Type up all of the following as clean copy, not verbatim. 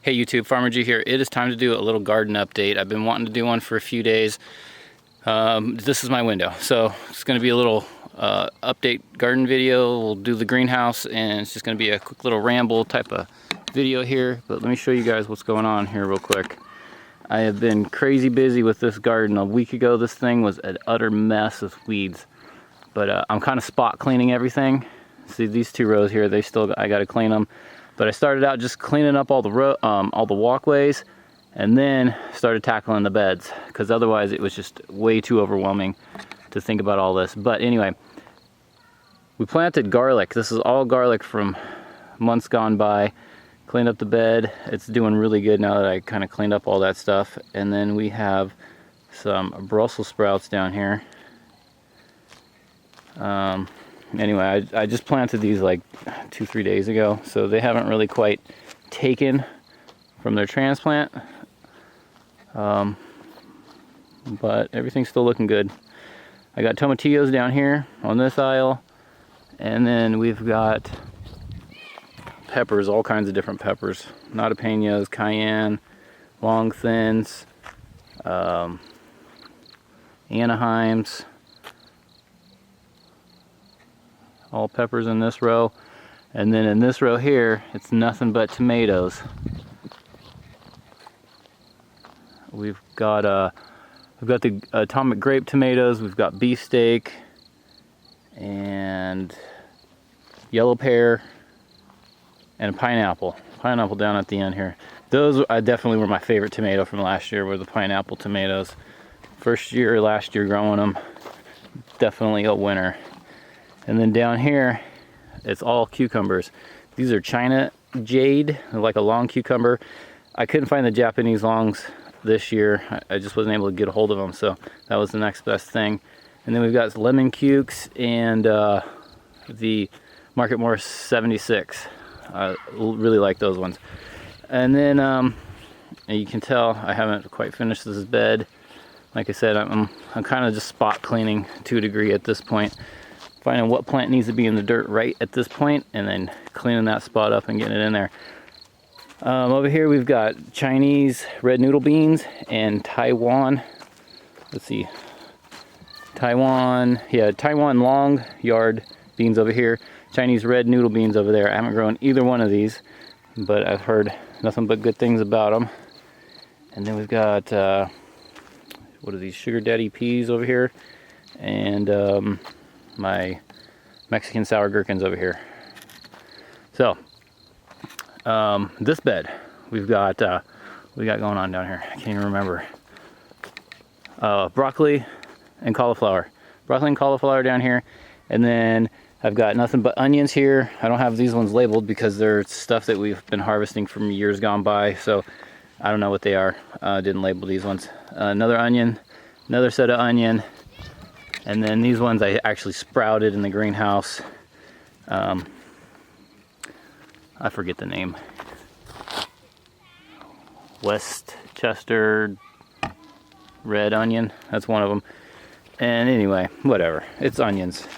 Hey YouTube, Farmer G here. It is time to do a little garden update. I've been wanting to do one for a few days. This is my window. So it's going to be a little update garden video. We'll do the greenhouse and it's just going to be a quick little ramble type of video here. But let me show you guys what's going on here real quick. I have been crazy busy with this garden. A week ago this thing was an utter mess of weeds. But I'm kind of spot cleaning everything. See these two rows here, I got to clean them. But I started out just cleaning up all the walkways, and then started tackling the beds, because otherwise it was just way too overwhelming to think about all this. But anyway, we planted garlic. This is all garlic from months gone by. Cleaned up the bed. It's doing really good now that I kind of cleaned up all that stuff. And then we have some Brussels sprouts down here. Anyway, I just planted these like 2-3 days ago, so they haven't really quite taken from their transplant. But everything's still looking good. I got tomatillos down here on this aisle, and then we've got peppers, all kinds of different peppers. Nata penas, cayenne, long thins, Anaheims. All peppers in this row, and then in this row here it's nothing but tomatoes. We've got the atomic grape tomatoes, we've got beefsteak and yellow pear and a pineapple down at the end here. Those definitely were my favorite tomato from last year, were the pineapple tomatoes. Last year growing them, definitely a winner. And then down here, it's all cucumbers. These are China Jade, like a long cucumber. I couldn't find the Japanese longs this year. I just wasn't able to get a hold of them, so that was the next best thing. And then we've got lemon cukes and the Market Morris 76. I really like those ones. And then and you can tell I haven't quite finished this bed. Like I said, I'm kind of just spot cleaning to a degree at this point. Finding what plant needs to be in the dirt right at this point, and then cleaning that spot up and getting it in there. Over here we've got Chinese red noodle beans and Taiwan. Let's see, Taiwan long yard beans over here. Chinese red noodle beans over there. I haven't grown either one of these, but I've heard nothing but good things about them. And then we've got what are these, sugar daddy peas over here, and my Mexican sour gherkins over here. So this bed we've got what we got going on down here, I can't even remember. Broccoli and cauliflower down here, and then I've got nothing but onions here. I don't have these ones labeled because they're stuff that we've been harvesting from years gone by, so I don't know what they are. Didn't label these ones. Another onion, another set of onion. And then these ones I actually sprouted in the greenhouse. I forget the name. Westchester red onion, that's one of them. And anyway, whatever, it's onions.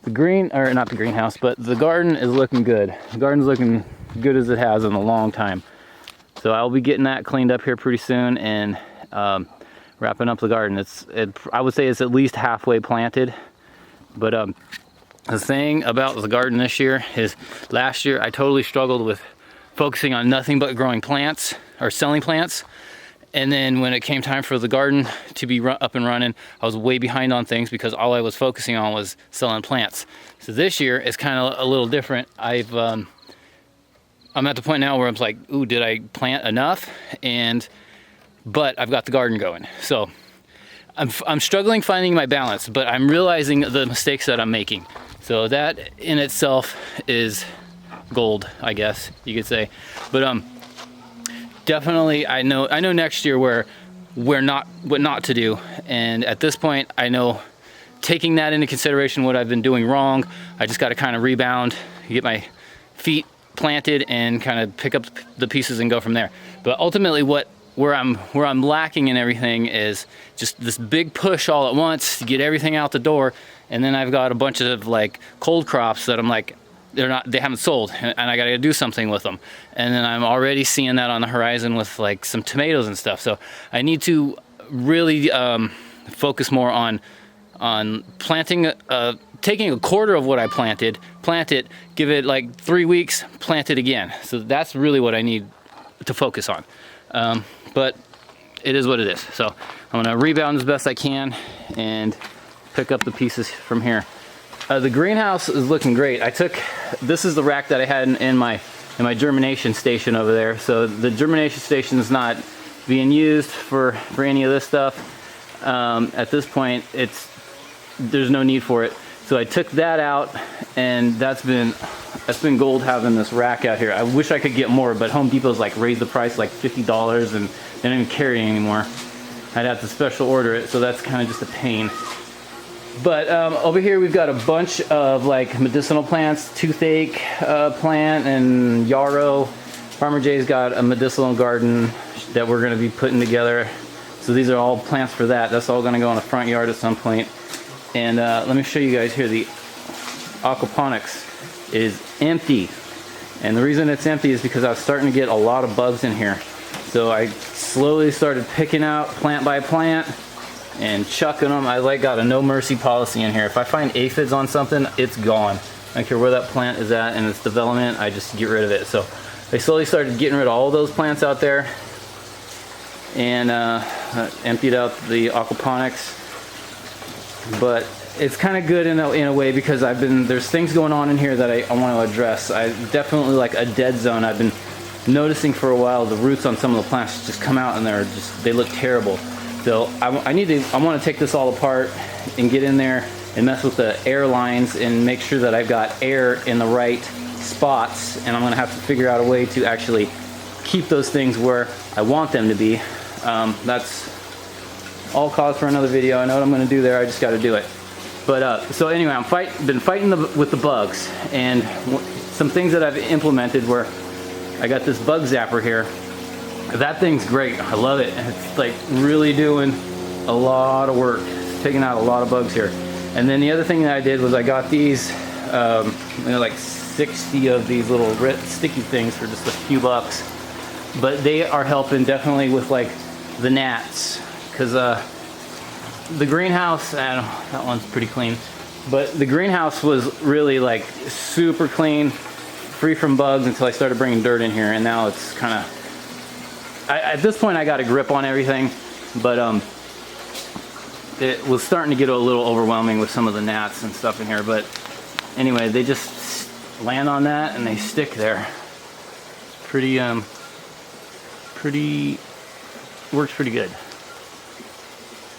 Not the greenhouse, but the garden is looking good. The garden's looking good as it has in a long time. So I'll be getting that cleaned up here pretty soon, and wrapping up the garden. I would say it's at least halfway planted. But the thing about the garden this year is, last year I totally struggled with focusing on nothing but growing plants or selling plants. And then when it came time for the garden to be up and running, I was way behind on things because all I was focusing on was selling plants. So this year it's kind of a little different. I'm at the point now where I'm like, ooh, did I plant enough? But I've got the garden going. So I'm struggling finding my balance, but I'm realizing the mistakes that I'm making. So that in itself is gold, I guess you could say. But definitely I know next year what not to do. And at this point, I know, taking that into consideration, what I've been doing wrong, I just got to kind of rebound, get my feet planted and kind of pick up the pieces and go from there. But ultimately where I'm lacking in everything is just this big push all at once to get everything out the door, and then I've got a bunch of like cold crops that I'm like, they haven't sold, and I gotta do something with them. And then I'm already seeing that on the horizon with like some tomatoes and stuff. So I need to really focus more on planting, taking a quarter of what I planted, plant it, give it like 3 weeks, plant it again. So that's really what I need to focus on. But it is what it is. So I'm gonna rebound as best I can and pick up the pieces from here. The greenhouse is looking great. This is the rack that I had in my germination station over there. So the germination station is not being used for any of this stuff. At this point, there's no need for it. So I took that out, and that's been gold having this rack out here. I wish I could get more, but Home Depot's like raised the price like $50, and they don't even carry it anymore. I'd have to special order it, so that's kind of just a pain. But over here we've got a bunch of like medicinal plants, toothache plant and yarrow. Farmer Jay's got a medicinal garden that we're gonna be putting together. So these are all plants for that. That's all gonna go in the front yard at some point. And let me show you guys here, the aquaponics is empty. And the reason it's empty is because I was starting to get a lot of bugs in here. So I slowly started picking out plant by plant and chucking them. I like got a no mercy policy in here. If I find aphids on something, it's gone. I don't care where that plant is at in its development, I just get rid of it. So I slowly started getting rid of all those plants out there, and emptied out the aquaponics. But it's kind of good in a way, because there's things going on in here that I want to address. I definitely like a dead zone. I've been noticing for a while the roots on some of the plants just come out and they look terrible. So I want to take this all apart and get in there and mess with the air lines and make sure that I've got air in the right spots. And I'm going to have to figure out a way to actually keep those things where I want them to be. That's all cause for another video. I know what I'm going to do there. I just got to do it. But so anyway, been fighting with the bugs, and some things that I've implemented where I got this bug zapper here. That thing's great. I love it. It's like really doing a lot of work. It's taking out a lot of bugs here. And then the other thing that I did was I got these, like 60 of these little sticky things for just a few bucks. But they are helping definitely with like the gnats, because the greenhouse, that one's pretty clean. But the greenhouse was really like super clean, free from bugs, until I started bringing dirt in here, and now it's kind of, at this point I got a grip on everything, but it was starting to get a little overwhelming with some of the gnats and stuff in here. But anyway, they just land on that and they stick there. Works pretty good.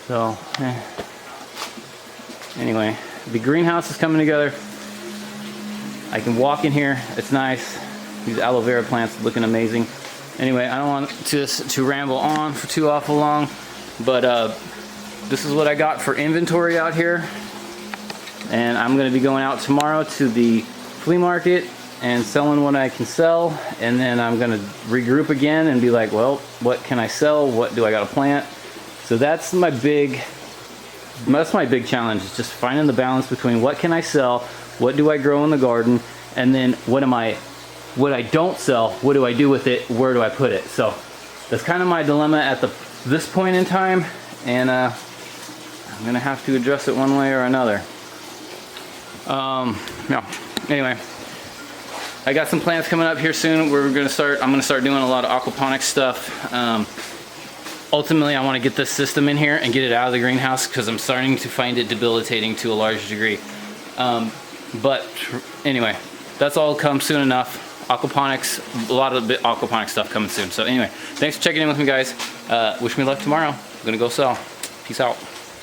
So anyway, the greenhouse is coming together. I can walk in here, it's nice. These aloe vera plants looking amazing. Anyway, I don't want to ramble on for too awful long, but this is what I got for inventory out here. And I'm going to be going out tomorrow to the flea market and selling what I can sell, and then I'm going to regroup again and be like, well, what can I sell? What do I got to plant? So that's my big challenge, is just finding the balance between what can I sell, what do I grow in the garden, and then what I don't sell, what do I do with it, where do I put it? So that's kind of my dilemma at this point in time, and I'm gonna have to address it one way or another. Yeah. Anyway, I got some plants coming up here soon. I'm gonna start doing a lot of aquaponics stuff. Ultimately, I want to get this system in here and get it out of the greenhouse, because I'm starting to find it debilitating to a large degree. But anyway, that's all come soon enough. Aquaponics, a lot of aquaponics stuff coming soon. So anyway, thanks for checking in with me, guys. Wish me luck tomorrow. I'm gonna go sell. Peace out.